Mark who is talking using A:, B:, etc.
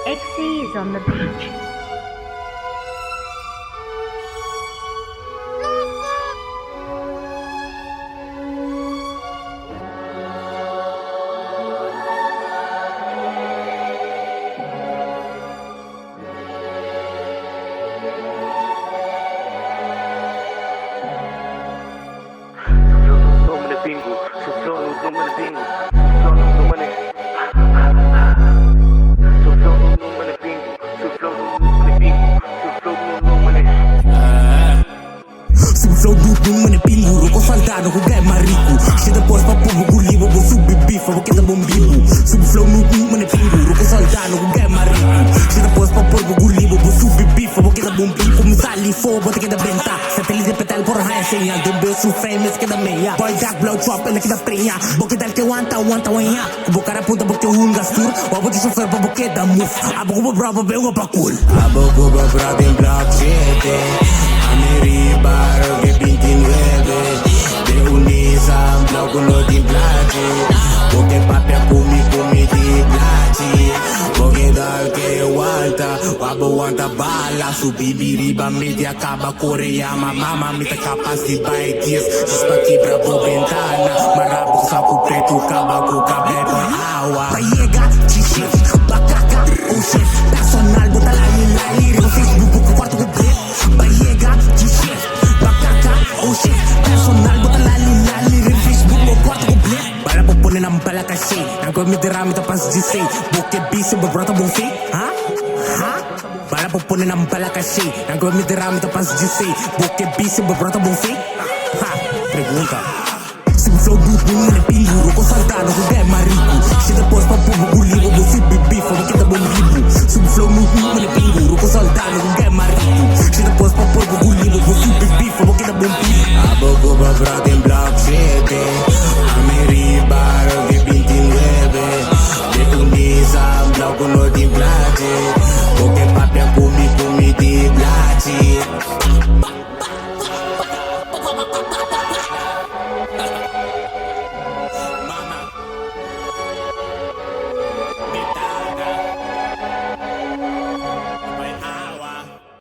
A: XC is on the beach.
B: Flow duplo mane pingu Roko soldado ko gay mariku Shida boss pa pumu gulibo Bo subi beef Abo kita bombibu Subi flow duplo mane pingu Roko soldado ko gay mariku Shida boss pa pumu gulibo Bo subi beef Abo kita bombibu Misali fo Bota kita benta Satellite petal por high señal Dumbe su famous kita meya Boy jack blow chop Ela kita preña Bo kita el que wanta wanya Bo cara puta bo que un gastur Wabo di chofer pa bo kita move Abo ko bravo be pa cool Abo ko bravo in block shit Ameribar que 29 De unisa bloco no di placi Porque papi kumi di placi Porque dal que aguanta Wabo wanta bala Su bibiriba media acaba Korea mama mita capaz de baikies Just pa quebra po ventana Marabo sa ku preto Kaba ku kabebe awa Payega, G-Chef, Bakaka, O-Chef Personal, bota lali Rio Facebook, buku quarto completo Payega, G-Chef, Bakaka, O-Chef Personal, bota lali Rio Facebook, buku quarto completo Bala po ponen ang bala kasi Nangko mi dirami tapas G-Say Buke bisi, babrata bong fake Ha? Bala po ponen ang bala kasi Nangko mi dirami tapas G-Say Buke bisi, babrata bong fake Ha? Pregunta Subi flow duplo mane pingu Roko soldado ko gay mariku Shida boss pa pumu gulibo Bo subi beef Abo kita bombibu Subi flow duplo mane pingu Roko soldado ko gay mariku Shida boss pa pumu gulibo Bo subi beef Abo kita bombibu Abo ko babrata in block 7 Ameribar que 29 De unisa bloco no di placi Porque papi kumi di placi